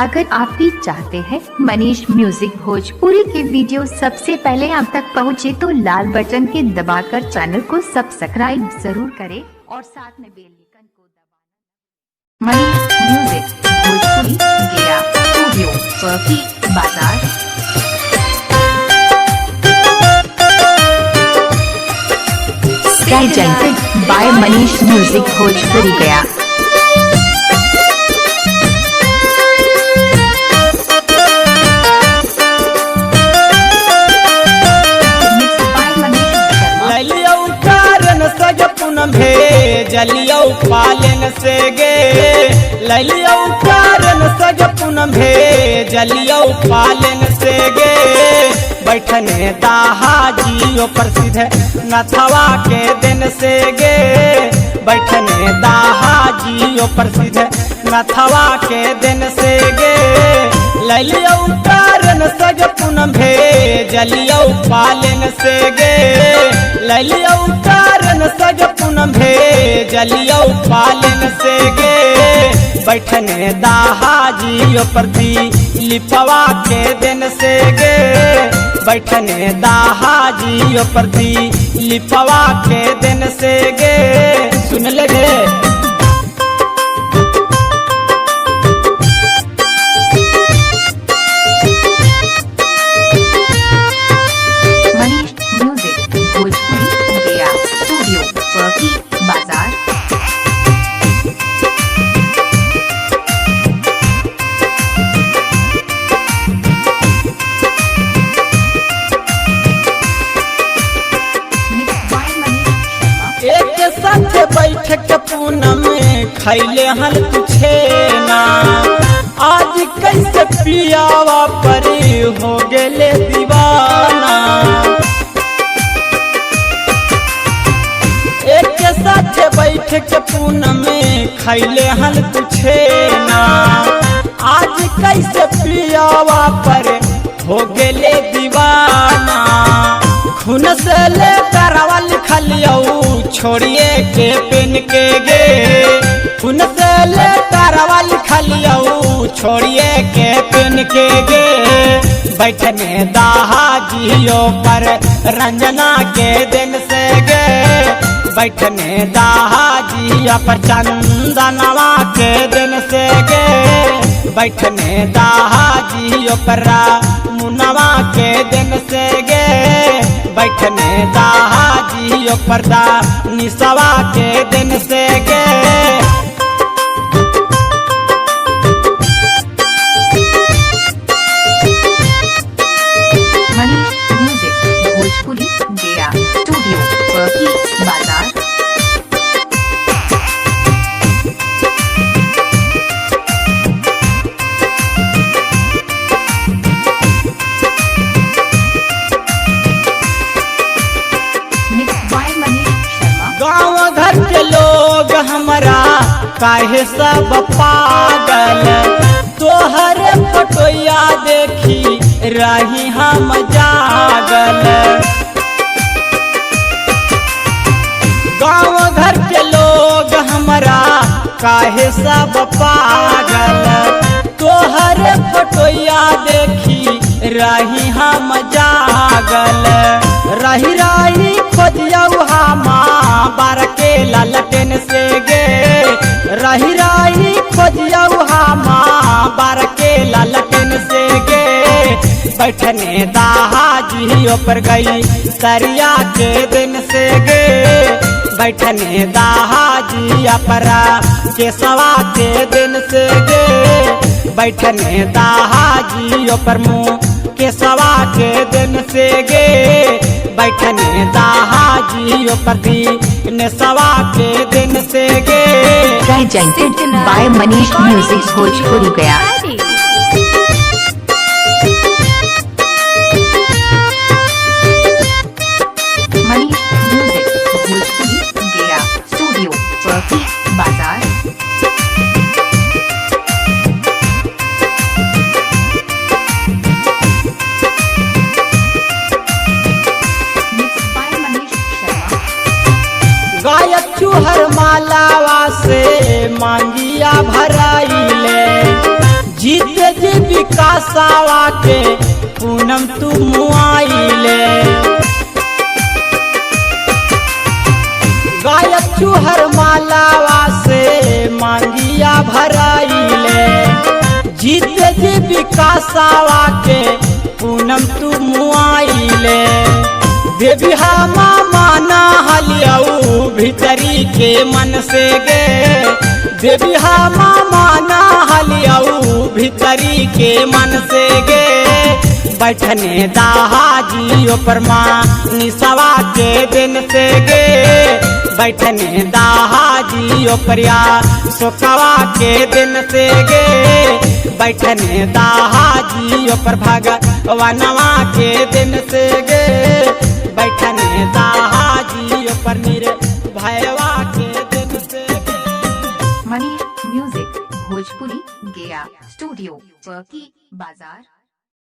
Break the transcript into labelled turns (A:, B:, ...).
A: अगर आप भी चाहते हैं मनीष म्यूजिक भोजपुरी के वीडियो सबसे पहले आप तक पहुंचे तो लाल बटन के दबाकर चैनल को सब्सक्राइब जरूर करें और साथ में बेल आइकन को दबाना। मनीष म्यूजिक भोजपुरी गया स्टूडियो चौकी बाजार। presented by Manish Music Bhojpuri Gaya।
B: जलियो पालन से गे ललियो कारण सजपुन भे जलियो पालन से गे बैठने दाहा जियो प्रसिद्ध नथवा के दिन से गे बैठने दाहा जियो प्रसिद्ध नथवा के दिन से गे ललियो कारण सजपुन भे जलियो पालन से गे ललियो कारण सजपुन भे जलियो पालन से गे बैठने दाहा जियो प्रति लिपवा के दिन से गे बैठने दाहा जियो प्रति लिपवा के दिन से गे सुन लगे
A: मनीष म्यूजिक भोजपुरी गया स्टूडियो चौकी बाजार।
B: एक साथ बैठ के पूनम खैले हल तुझे ना आज कैसे पियावा परी हो गेले दीवाना एक साथ बैठ के पूनम खैले हल तुझे ना आज कैसे पियावा पर हो गेले दीवाना खून से ले करवा लिखलियो छोड़िए के पेन के गे खून से ले करवा लिखलियो छोड़िए के पेन के गे बैठने दाहा जियो पर रंजना के दिन से गे बैठने दाहा जिया पर चंदनवा के दिन से गे बैठने दाहा जियो पर मुनवा के दिन से गे बैठने दाहा जियो पर्दा निसवा के दिन से गे
A: मनीष म्यूजिक भोजपुरी गया स्टूडियो चौकी बाजार।
B: गाँव घर के लोग हमारा काहे सब पागल तोहरे फोटोया देखी रही हम जागल गाँव घर के लोग हमारा काहे सब पागल तोहरे फोटोया देखी रही हम जागल रही रही खोजियऊ हमार बार के ललटेन से गे रही रही खोजियऊ हमार बार के ललटेन से गे बैठने दाहा जियो पर गई सरिया के दिन से गे बैठने दाहा जिया पर केसवा के दिन से गे बैठने दाहा जियो पर मुँह केसवा के दिन से गे बैठने दाहा जियो प्रति नेसवा के दिन से गे
A: presented by Manish Music Bhojpuri Gaya। Manish music Bhojpuri Gaya studio Chowki Bazar.
B: गायक चूहर मालावा से मांगिया भराइले जीते विकासावा के पूनम तू मुआइले। गायक चूहर मालावा से मांगिया भराइले। जीते जी विकासावा के पूनम तू मुआइले। देवी मामा ना हलियाऊ भीतरी के मन से गे। देवी मामा ना हलियाऊ भीतरी के मन से गे। बैठने दाहाजियो परमा निसवा के दिन से गे। बैठने दाहाजियो परिया सोकवा के दिन से गे। बैठने दाहाजियो पर भगवानवा के दिन से गे। बैठने दाहाजियो पर निर्भयवा के दिन से गे।
A: मनीष म्यूजिक भोजपुरी गया स्टूडियो, चौकी बाजार।